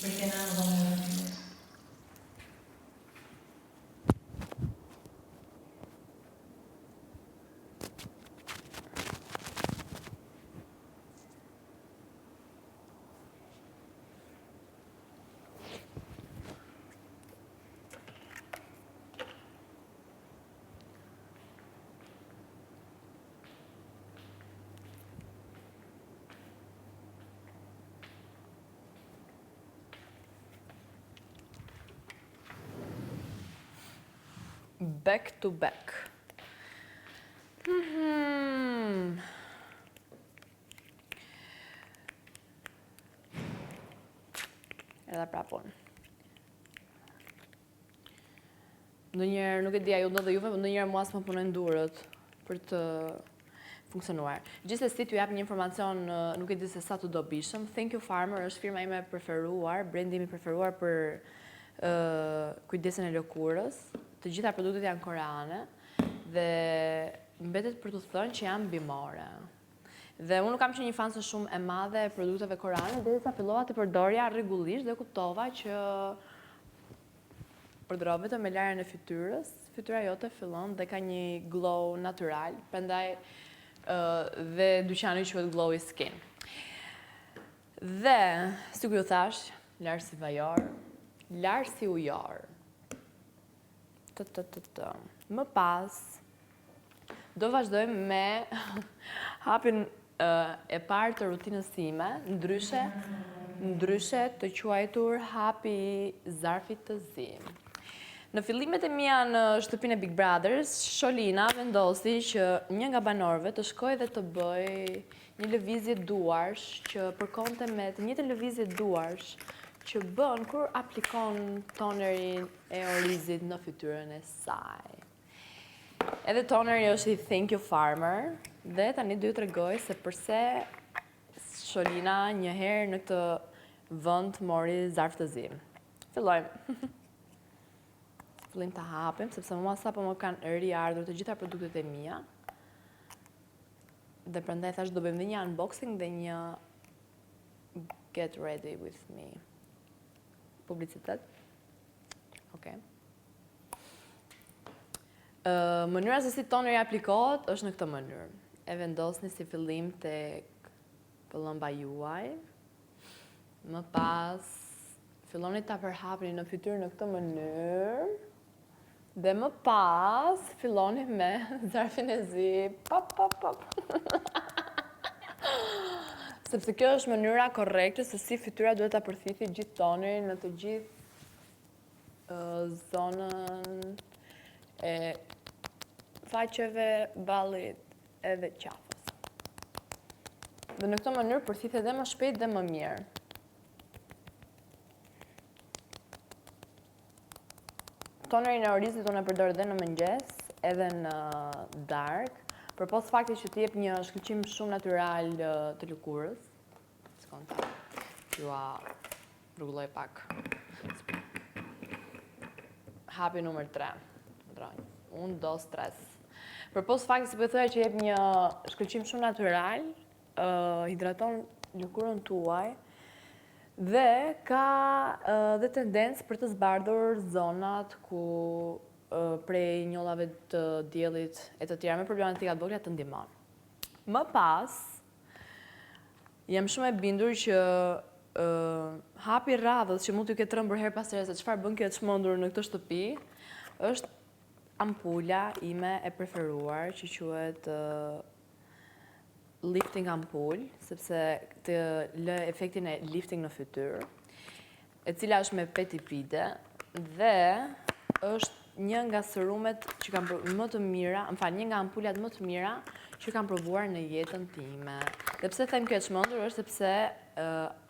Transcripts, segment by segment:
Perché non lo voglio dire? Back to back. Edhe prapon. Ndonjëherë nuk e di ajo ndodhe juve, por ndonjëherë mua s'më punojnë durët për të funksionuar. Gjithsesi t'ju jap një informacion, nuk e di se sa të dobishëm. Thank You Farmer është firma ime e preferuar, brendi im i preferuar për kujdesin e lëkurës. Të gjitha produktet janë koreane dhe mbetet për të thënë që janë bimore. Dhe unë nuk kam që një fansë shumë e madhe e produkteve koreane, derisa fillova të përdorja rregullisht dhe kuptova që përdoro vetëm me larjen e fytyrës, fytyra jote fillon dhe ka një glow natyral, prandaj dhe dyqani quhet Glowy Skin. Dhe, sikur ju thash, larë si vajor, larë si ujor. Më pas, do vazhdojmë me hapin e parë të rutinës time, ndryshe të quajtur hapi i zarfit të zi. Në fillimet e mia në shtëpinë e Big Brothers, Sholina vendosi që një nga banorëve të shkojë dhe të bëj një lëvizje duarsh që përkonte me të njëjtën lëvizje duarsh që bën kur aplikon tonerin e orizit në fytyrën e saj. Edhe toneri është i Thank You Farmer dhe tani do ju tregoj se përse Sholina një herë në këtë vend mori zarf të zi. Fillojmë. Fillim të hapim, sepse mua sapo më kanë riardhur të gjitha produktet e mia. Dhe prandaj thash do bëjmë dhe një unboxing dhe një get ready with me. Publicitet. Okej. Mënyra se si toneri aplikohet është në këtë mënyrë. E vendosni si fillim tek pëllëmba juaj. Më pas filloni ta përhapni në fytyrë në këtë mënyrë. Dhe më pas filloni me zarfin e zi. Pop, pop, pop. Sepse kjo është mënyra korrekte se si fytyra duhet ta përthithi gjithë tonerin në të gjithë zonën e faqeve, ballit edhe qafës. Dhe në këtë mënyrë përthithet dhe më shpejt dhe më mirë. Tonerin e orizit unë e përdor edhe në mëngjes, edhe në dark, përpos faktit që t'jep një shkëlqim shumë natyral të lëkurës. Sekonda, t'jua rregulloj pak. Hapi numër 3. 1, 2, 3. Për post fakti si po thoya që jep një shkëlqim shumë natyral, hidraton lëkurën tuaj dhe ka dhe tendencë për të zbardhur zonat ku prej njollave të diellit e të tjera me problematika të vogla të ndihmon. Më pas, jam shumë e bindur që hapi radhës që mund t'ju ketë rënë her pas here se çfarë bën kjo e çmendur në këtë shtëpi, është ampula ime e preferuar që quhet lifting ampul, sepse të lë efektin e lifting në fytyrë, e cila është me petipide dhe është një nga serumet që kam më të mira, një nga ampulat më të mira që kam provuar në jetën time. Dhe pse them kjo e çmendur është sepse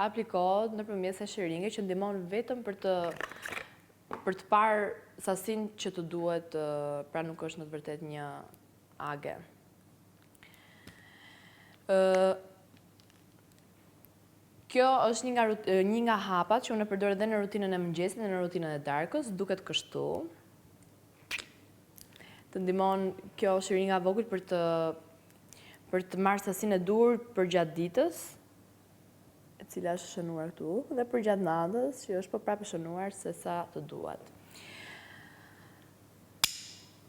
aplikohet nëpërmjet sheringe që ndihmon vetëm për të parë sasinë që të duhet, pra nuk është në të vërtetë një age. Kjo është një nga hapat që unë e përdor edhe në rutinën e mëngjesit dhe në rutinën e darkës, duket kështu. Të ndihmon kjo sheringa vogël për të marrë sasinë e duhur për gjatë ditës, e cila është shënuar këtu, dhe për gjatë natës, që është po prapë shënuar se sa të duhet.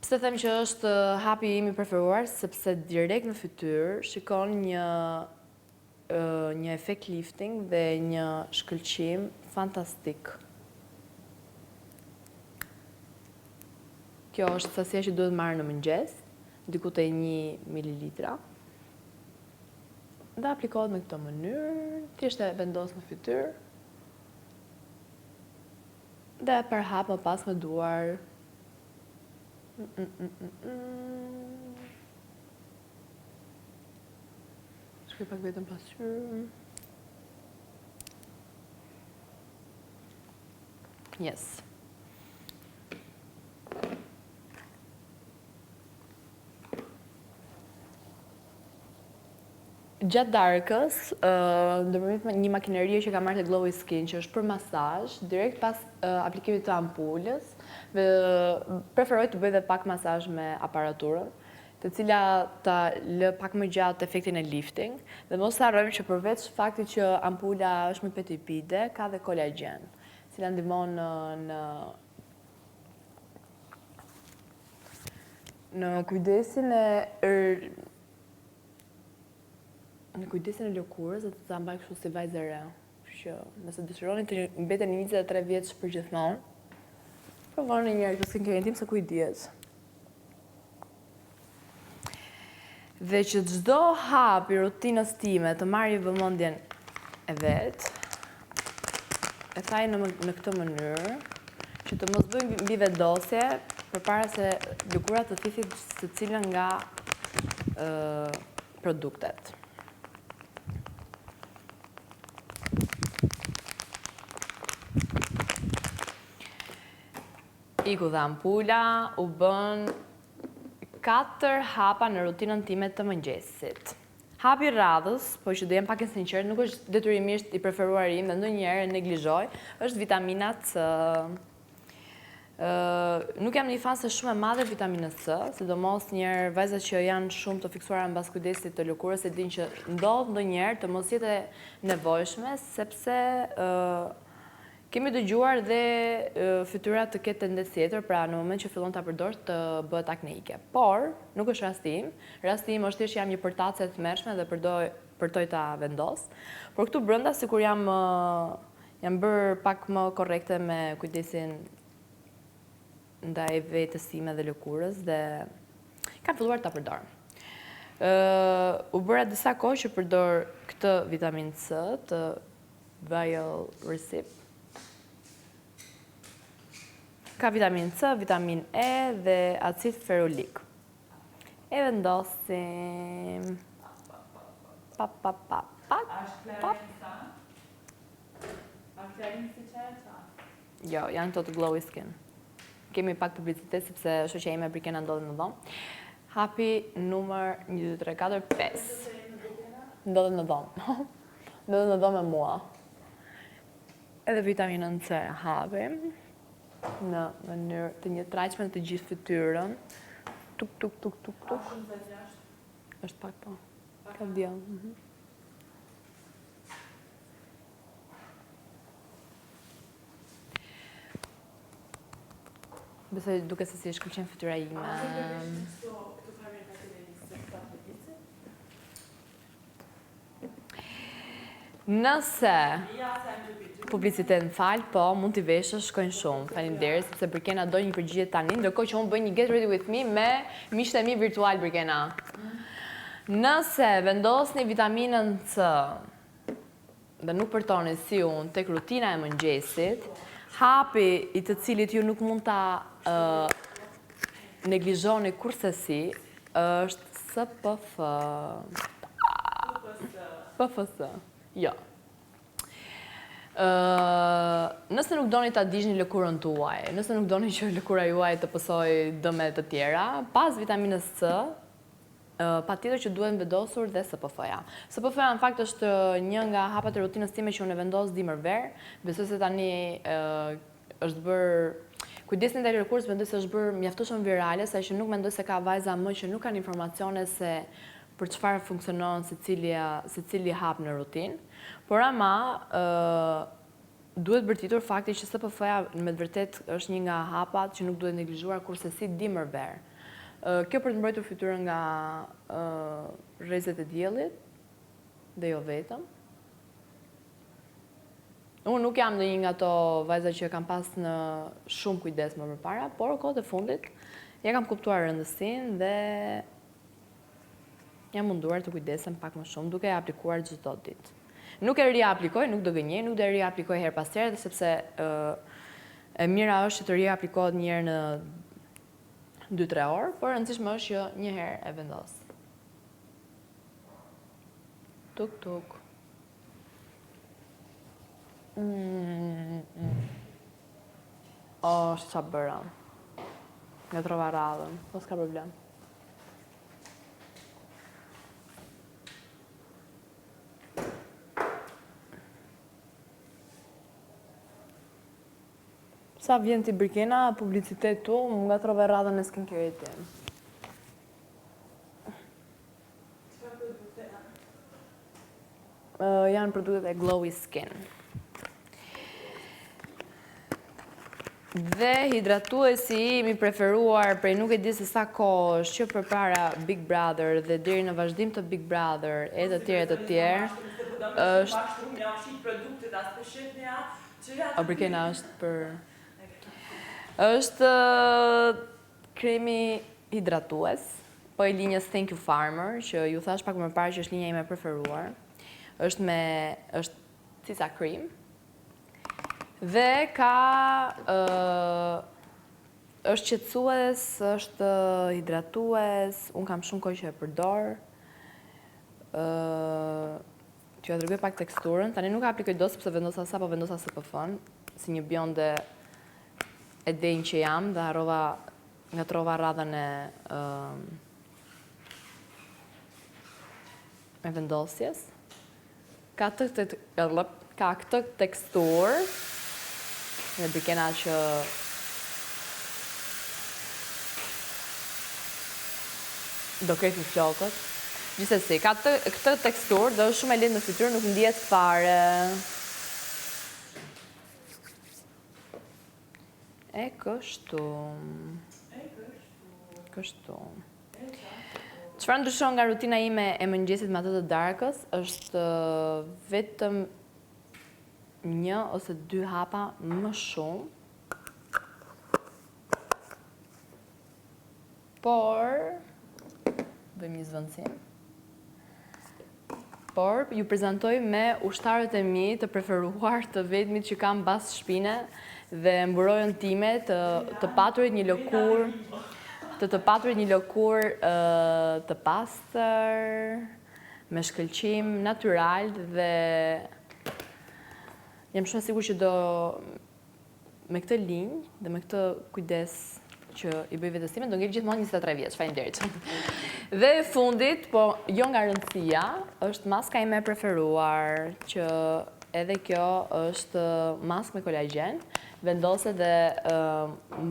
Pse them që është hapi im i preferuar, sepse direkt në fytyrë shikon një efekt lifting dhe një shkëlqim fantastik. Kjo është sasia që duhet marrë në mëngjes, diku te 1 mililitra. Dhe aplikohet në këtë mënyrë, thjesht e vendos në fytyrë. Dhe për hap më pas me duar. Shkoj pak vetëm pasqyrë. Yes. Gjatë darkës, ndërmjet një makinerie që ka marrë te Glowy Skin, që është për masazh, direkt pas aplikimit të ampulës, preferoj të bëj dhe pak masazh me aparaturën, të cila ta lë pak më gjatë efektin e lifting, dhe mos harrojmë që përveç faktit që ampula është me petipide, ka dhe kolagjen, cila ndihmon në kujdesin e lëkurës dhe të ta mbaj kështu si vajzë e re. Që nëse dëshironi të mbeteni 23 vjeç përgjithmonë, provoni një herë këtë skincare tim se ku i dihet. Dhe që çdo hap i rutinës time të marrë vëmendjen e vet, e thaj në këtë mënyrë, që të mos bëjmë mbi vendosje përpara se lëkura të thithit secilën nga produktet. Iku dhe ampula, u bën 4 hapa në rutinën time të mëngjesit. Hapi radhës, po që do jem pak e sinqert, nuk është detyrimisht i preferuar im dhe ndonjëherë e neglizhoj, është vitamina C. Nuk jam një fan se shumë e madhe vitaminës C, sidomos njerë vajzat që janë shumë të fiksuara mbas kujdesit të lëkurës e din që ndodh ndonjëherë të mos jetë nevojshme, sepse kemi dëgjuar dhe fytyrat të ketë tendencë tjetër, pra në moment që fillon ta përdor të bëhet akneike. Por, nuk është rasti im. Rasti im është thjesht jam një përtace të tmerrshme dhe përtoj ta vendos. Por këtu brenda sikur jam bërë pak më korrekte me kujdesin ndaj vetes time dhe lëkurës dhe kam filluar ta përdor. U bëra disa kohë që përdor këtë vitaminë C të Vial Recip. Ka vitaminë C, vitaminë E dhe acid ferulik. E vendosim. Jo, janë të Glowy Skin. Kemi pak publicitet sepse shoqja ime Brikena ndodhet në dhomë. Hapi numër 1, 2, 3, 4, 5. Ndodhet në dhomë. Ndodhet në dhomë me mua. Edhe vitaminën C hapim në mënyrë të njëtrajtshme të gjithë fytyrën, tuk. Është pak po. Ka djell. Besoj duke se si shkëlqen fytyra ime. Nëse publicitet në falë, po, mund t'i veshësh, shkojnë shumë. Faleminderit, sepse Birkena do një përgjigje tani, ndërkohë që unë bëj një Get Ready With Me me miqtë e mi virtual, Birkena. Nëse vendosni vitaminën C dhe nuk përtoni si unë tek rutina e mëngjesit, hapi i të cilit ju nuk mund ta neglizhoni kurse si, është SPF. PFS. Jo. Nëse nuk doni ta digjni lëkurën tuaj, nëse nuk doni që lëkura juaj të pësoj dëme të tjera, pas vitaminës C, patjetër që duhet vendosur dhe SPF-ja. SPF-ja në fakt është një nga hapat e rutinës time që unë e vendos dimër ver. Besoj se tani është bërë kujdesni ndaj lëkurës, mendoj se është bërë mjaftoshëm virale, saqë nuk mendoj se ka vajza më që nuk kanë informacione se për çfarë funksionon secili hap në rutinë. Por ama duhet bërtitur fakti që SPF-ja me të vërtet është një nga hapat që nuk duhet neglizhuar kurse si dimër ver. Kjo për të mbrojtur fytyrën nga rrezet e diellit dhe jo vetëm. Unë nuk jam ndonjë nga ato vajza që kam pas në shumë kujdes më përpara, por kohët e fundit ja kam kuptuar rëndësinë dhe jam munduar të kujdesem pak më shumë duke e aplikuar çdo ditë. Nuk e riaplikoj, nuk do gënjej, nuk do e riaplikoj her pas here, sepse e mira është që të riaplikohet një herë në 2-3 orë, por rëndësishme është që një herë e vendos. Tuk. Ç'a bëra? Nga trova radhën, po s'ka problem. Sa vjen ti Birkena, publicitet tu, nga trove radhën e skincare tim. Çfarë produkte janë? Janë produktet e Glowy Skin. Dhe hidratuesi im i preferuar prej nuk e di se sa kohë është që përpara Big Brother dhe deri në vazhdim të Big Brother e të tjerë është Birkena është për është kremi hidratues, po i linjës Thank You Farmer, që ju thash pak më parë që është linja ime e preferuar. Është cica cream. Dhe është qetësues, është hidratues, unë kam shumë kohë që e përdor. Që ja tregoj pak teksturën. Tani nuk aplikoj dot sepse vendosa sa, po vendosa SPF-n, si një bjonde e denjë që jam, dhe nga trova radhën e vendosjes. Ka këtë teksturë, dhe Birkena që do kreti flokët. Gjithsesi, ka këtë teksturë, dhe është shumë e lehtë në fytyrë, nuk ndihet fare. E kështu. Çfarë ndryshon nga rutina ime e mëngjesit me atë të darkës, është vetëm 1 ose 2 hapa më shumë. Por, bëjmë një zvendësim. Por, ju prezantoj me ushtarët e mi të preferuar të vetmit që kam bas shpine dhe mburojën time të paturit një lëkurë të pastër, me shkëlqim natyral dhe jam shumë e sigurt që do me këtë linjë dhe me këtë kujdes që i bëj vetes time do ngel gjithmonë 23 vjeç. Faleminderit. Dhe fundit, po jo nga rëndësia, është maska ime e preferuar që edhe kjo është maskë me kolagjen, vendoset dhe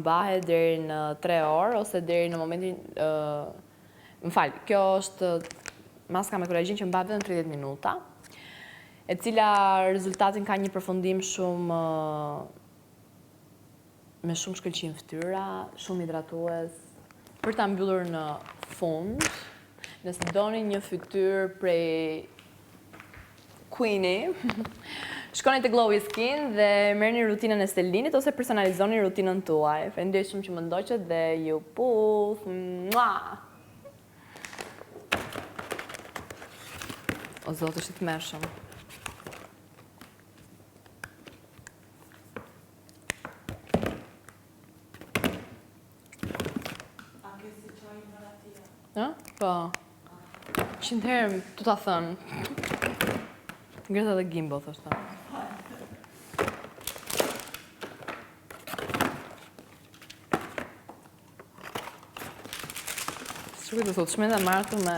mbahet deri në 3 orë ose deri në momentin kjo është maska me kolagjen që mbahet vetëm 30 minuta, e cila rezultatin ka një përfundim me shumë shkëlqim fytyra, shumë hidratues, për ta mbyllur në fund. Nëse doni një fytyrë prej Queenie, shkoni te Glowy Skin dhe merrni rutinën e Stelinit ose personalizoni rutinën tuaj. Faleminderit shumë që më ndoqët dhe ju puth. Mua! O Zot, është i tmerrshëm. A ke si qoj në ratia? Po. 100 herë tu ta thënë. Greta dhe Gimbo, thoshta. Shukët të thot, shme dhe martu me